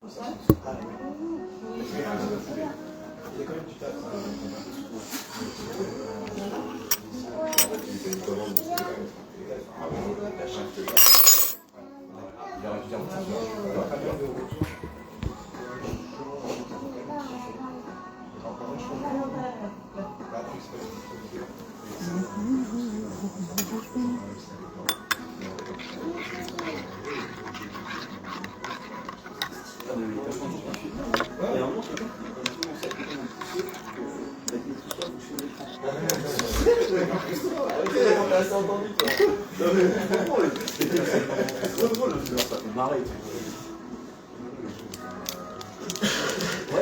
Ouais,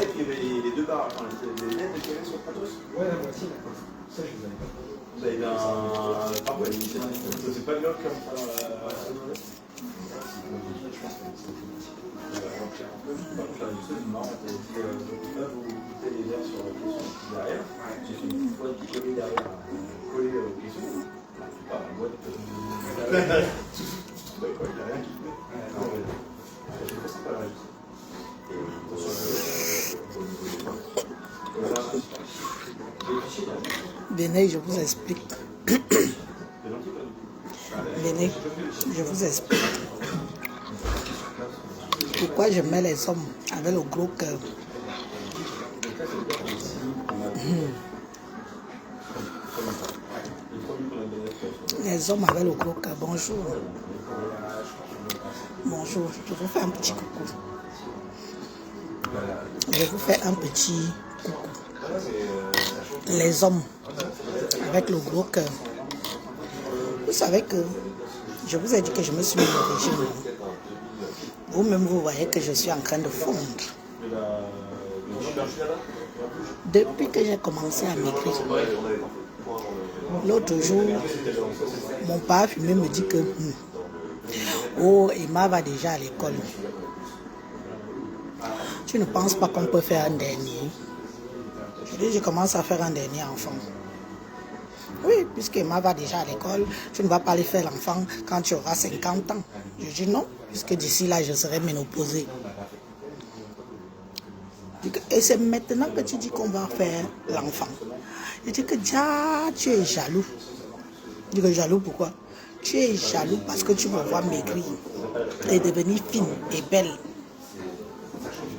et puis il y avait les deux barres, enfin, les lettres qu'il y avait sur le pathos. Ouais, la moitié, d'accord. Ça, je vous avais pas. Vous avez un parcours initial, c'est pas de l'ordre comme ça. Par contre, la chose marrante, c'est que vous mettez les verres sur la question derrière. J'ai fait une fois qui collait derrière, collé aux questions. Pas la boîte. Il n'y a rien qui fait. C'est pas la Venez, je vous explique. Venez, je vous explique. Pourquoi je mets les hommes avec le gros cœur? Les hommes avec le gros cœur, bonjour. Bonjour, je vous fais un petit coucou. Je vous fais un petit coucou. Les hommes avec le gros cœur. Vous savez que je vous ai dit que je me suis mis au régime. Vous-même, vous voyez que je suis en train de fondre. Depuis que j'ai commencé à maigrir, l'autre jour, mon père fumé me dit que oh, Emma va déjà à l'école. Tu ne penses pas qu'on peut faire un dernier? Je dis, je commence à faire un dernier enfant. Oui, puisque Emma va déjà à l'école, tu ne vas pas aller faire l'enfant quand tu auras 50 ans. Je dis non, puisque d'ici là, je serai ménopausée. Et c'est maintenant que tu dis qu'on va faire l'enfant. Je dis que déjà, tu es jaloux. Je dis que jaloux pourquoi? Tu es jaloux parce que tu me vois maigrir et devenir fine et belle.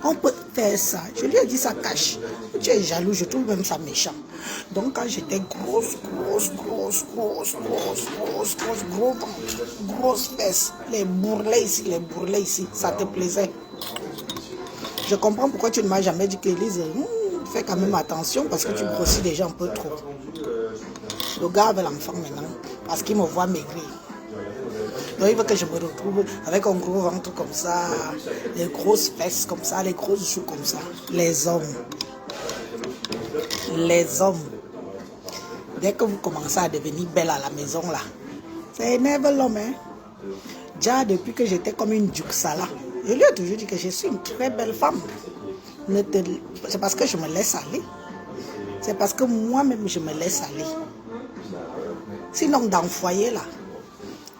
On peut faire ça. Je lui ai dit ça cache. Tu es jaloux, je trouve même ça méchant. Donc quand j'étais gros ventre, grosse fesses, les bourrelets ici, ça te plaisait. Je comprends pourquoi tu ne m'as jamais dit qu'Élise, fais quand même attention parce que tu grossis déjà un peu trop. Le gars avait l'enfant maintenant parce qu'il me voit maigrir. Donc il veut que je me retrouve avec un gros ventre comme ça, les grosses fesses comme ça, les grosses joues comme ça. Les hommes. Dès que vous commencez à devenir belle à la maison là, c'est énerve l'homme. Hein? Déjà depuis que j'étais comme une Juxala, je lui ai toujours dit que je suis une très belle femme. C'est parce que je me laisse aller. C'est parce que moi-même je me laisse aller. Sinon dans le foyer là,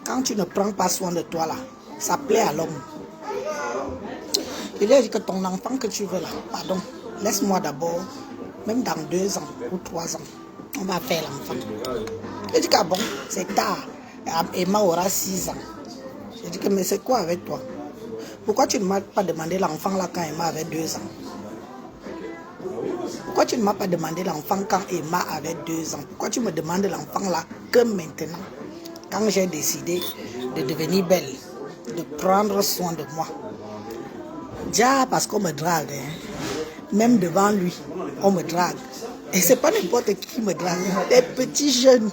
quand tu ne prends pas soin de toi là, ça plaît à l'homme. Je lui ai dit que ton enfant que tu veux là, pardon, laisse-moi d'abord, même dans 2 ans ou 3 ans, on va faire l'enfant. Je dis que bon, c'est tard. Emma aura 6 ans. Je dis que mais c'est quoi avec toi? Pourquoi tu ne m'as pas demandé l'enfant là quand Emma avait 2 ans? Pourquoi tu ne m'as pas demandé l'enfant quand Emma avait 2 ans? Pourquoi tu me demandes l'enfant là que maintenant? Quand j'ai décidé de devenir belle, de prendre soin de moi. Déjà parce qu'on me drague, hein. Même devant lui, on me drague. Et c'est pas n'importe qui me drague, des petits jeunes.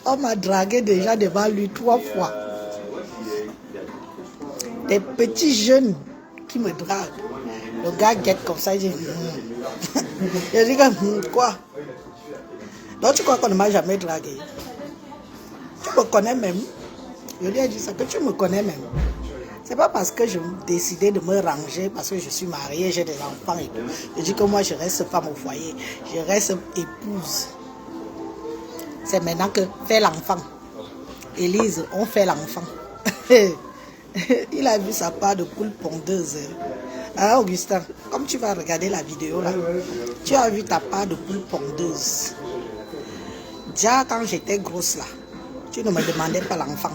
On m'a dragué déjà devant lui 3 fois. Des petits jeunes qui me draguent. Le gars guette comme ça, il dit je dis que quoi? Donc tu crois qu'on ne m'a jamais dragué? Tu me connais même. Je lui ai dit ça, que tu me connais même. C'est pas parce que je décidais de me ranger, parce que je suis mariée, j'ai des enfants et tout. Je dis que moi je reste femme au foyer, je reste épouse. C'est maintenant que fais l'enfant. Élise, on fait l'enfant. Il a vu sa part de poule pondeuse. Ah, Augustin, comme tu vas regarder la vidéo là, tu as vu ta part de poule pondeuse. Déjà quand j'étais grosse là, tu ne me demandais pas l'enfant.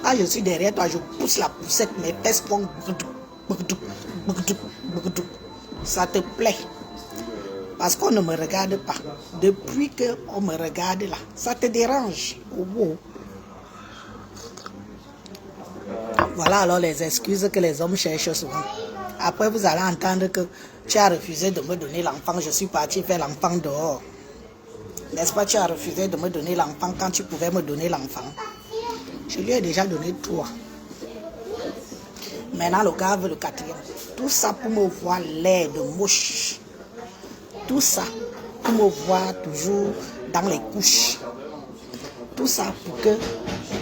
Quand je suis derrière toi, je pousse la poussette, mes fesses font... Ça te plaît. Parce qu'on ne me regarde pas. Depuis qu'on me regarde là, ça te dérange. Oh. Voilà alors les excuses que les hommes cherchent souvent. Après, vous allez entendre que tu as refusé de me donner l'enfant. Je suis parti faire l'enfant dehors. N'est-ce pas, tu as refusé de me donner l'enfant quand tu pouvais me donner l'enfant. Je lui ai déjà donné 3. Maintenant, le gars veut le 4e. Tout ça pour me voir l'air de moche. Tout ça pour me voir toujours dans les couches. Tout ça pour que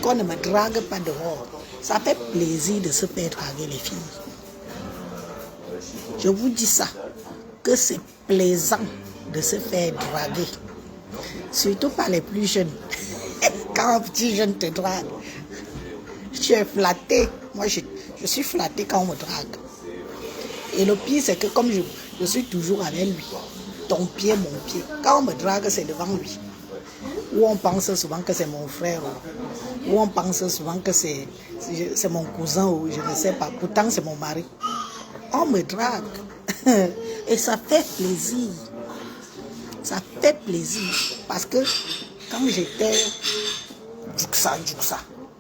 qu'on ne me drague pas dehors. Ça fait plaisir de se faire draguer les filles. Je vous dis ça, que c'est plaisant de se faire draguer. Surtout par les plus jeunes. Quand un petit jeune te drague, tu es flatté. Moi, je suis flatté quand on me drague. Et le pire, c'est que comme je suis toujours avec lui, ton pied, mon pied. Quand on me drague, c'est devant lui. Ou on pense souvent que c'est mon frère. Ou on pense souvent que c'est mon cousin ou je ne sais pas. Pourtant, c'est mon mari. On me drague. Et ça fait plaisir. Ça fait plaisir. Parce que quand j'étais... Djouksa.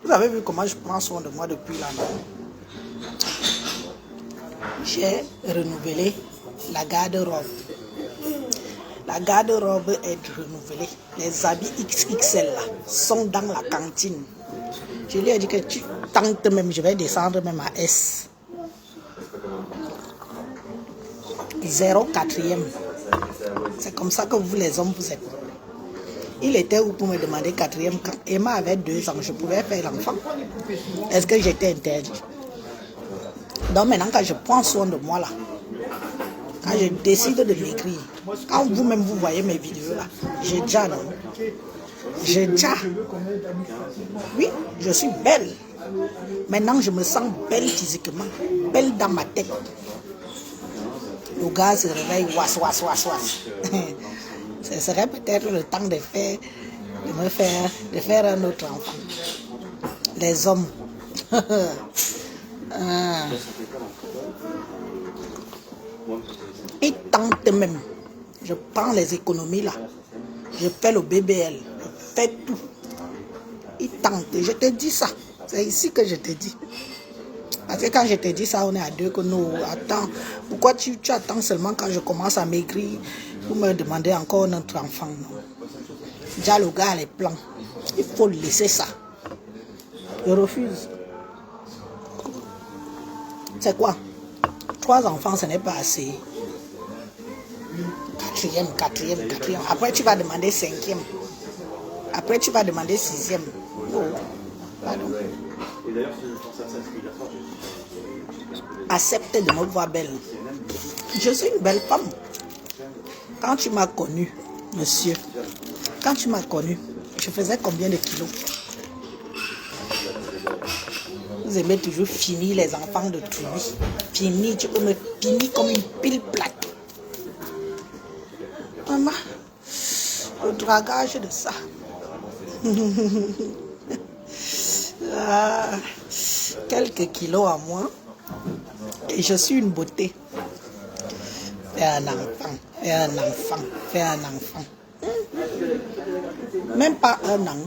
Vous avez vu comment je prends soin de moi depuis là. J'ai renouvelé la garde-robe. La garde-robe est renouvelée. Les habits XXL là sont dans la cantine. Je lui ai dit que tu tentes même, je vais descendre même à S. 04e. C'est comme ça que vous les hommes vous êtes. Il était où pour me demander 4e quand Emma avait 2 ans, je pouvais faire l'enfant. Est-ce que j'étais interdit? Donc maintenant quand je prends soin de moi là, quand je décide de m'écrire, quand vous-même vous voyez mes vidéos là, j'ai déjà non. J'ai déjà. Oui, je suis belle. Maintenant je me sens belle physiquement, belle dans ma tête. Le gars se réveille, was. Ce serait peut-être le temps de faire un autre enfant. Les hommes. Ils tentent même. Je prends les économies là. Je fais le BBL. Je fais tout. Ils tentent. Je te dis ça. C'est ici que je te dis. Parce que quand je te dis ça, on est à 2 que nous. Attends. Pourquoi tu attends seulement quand je commence à maigrir pour me demander encore notre enfant? Non. Déjà le gars a les plans. Il faut laisser ça. Je refuse. C'est quoi? 3 enfants, ce n'est pas assez. 4e. Après, tu vas demander 5e. Après, tu vas demander 6e. Oh. Pardon. Accepte de me voir belle. Je suis une belle femme. Quand tu m'as connue, monsieur, quand tu m'as connue, je faisais combien de kilos? Vous aimez toujours finir les enfants de tribu. Finir, tu peux me finir comme une pile plate. Maman, le dragage de ça. Quelques kilos à moi. Et je suis une beauté. Fais un enfant. Même pas 1 an.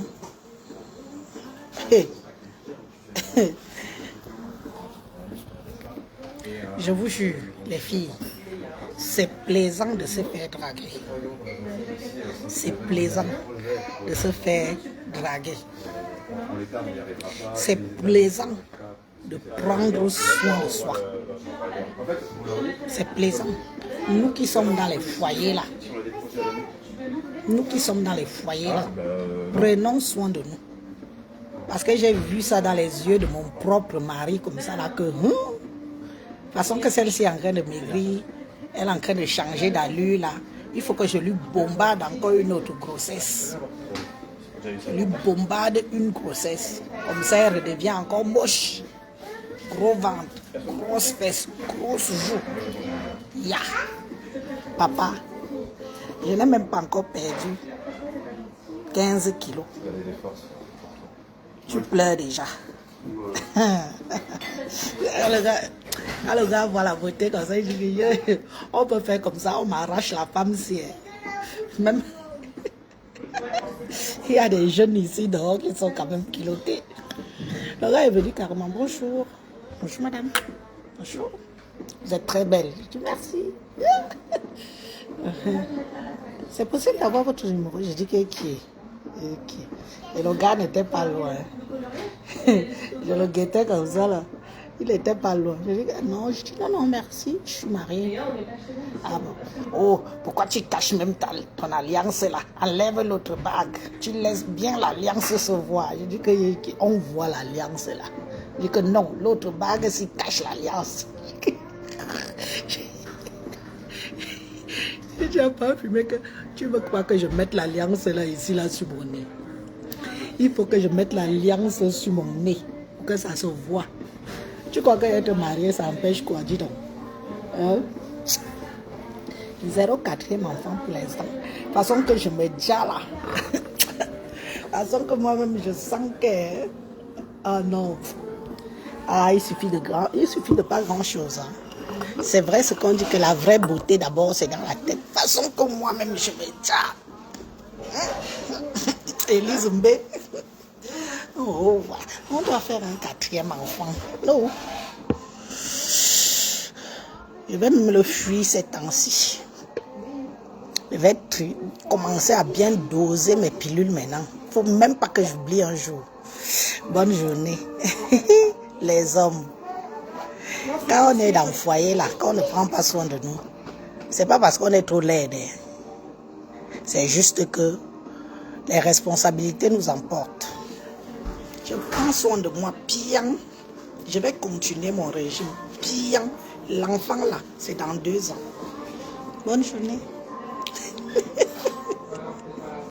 Je vous jure, les filles, c'est plaisant de se faire draguer. C'est plaisant de se faire draguer. C'est plaisant de prendre soin de soi. C'est plaisant. Nous qui sommes dans les foyers là, prenons soin de nous. Parce que j'ai vu ça dans les yeux de mon propre mari, comme ça là, que de façon que celle-ci est en train de maigrir, elle est en train de changer d'allure là, il faut que je lui bombarde encore une autre grossesse. lui bombarde une grossesse. Comme ça, elle redevient encore moche. Gros ventre, grosse fesse, grosse joue. Ya. Papa, je n'ai même pas encore perdu 15 kilos. Tu pleures déjà. Le gars voit la beauté comme ça, il dit, on peut faire comme ça, on m'arrache la femme si. Même, il y a des jeunes ici dehors qui sont quand même culottés. Le gars est venu carrément, bonjour. Bonjour madame. Bonjour. Vous êtes très belle. Je dis merci. C'est possible d'avoir votre numéro. Je dis qui est. Et le gars n'était pas loin. Je le guettais comme ça là. Il n'était pas loin. Je dis non, non, merci, je suis mariée. Ah bon. Oh, pourquoi tu caches même ton alliance là? Enlève l'autre bague. Tu laisses bien l'alliance se voir. Je dis qu'on voit l'alliance là. Je dis que non, l'autre bague s'il cache l'alliance. Je dis à pas fumé que tu veux pas que je mette l'alliance là ici là sur mon nez. Il faut que je mette l'alliance sur mon nez pour que ça se voit. Tu crois qu'être marié, ça empêche quoi, dis donc. Hein? 0,4e enfant pour l'instant. De toute façon que je me dis là. De toute façon que moi-même, je sens que... Ah non. Ah, il suffit de pas grand-chose. Hein. C'est vrai ce qu'on dit que la vraie beauté, d'abord, c'est dans la tête. De toute façon que moi-même, je me dis... Élise Mbé. Oh, voilà. On doit faire un 4e enfant. Non. Je vais me le fuir ces temps-ci. Je vais commencer à bien doser mes pilules maintenant. Il ne faut même pas que j'oublie un jour. Bonne journée. Les hommes. Quand on est dans le foyer, là, quand on ne prend pas soin de nous, c'est pas parce qu'on est trop laide. C'est juste que les responsabilités nous emportent. Je prends soin de moi bien. Je vais continuer mon régime bien. L'enfant là, c'est dans 2 ans. Bonne journée.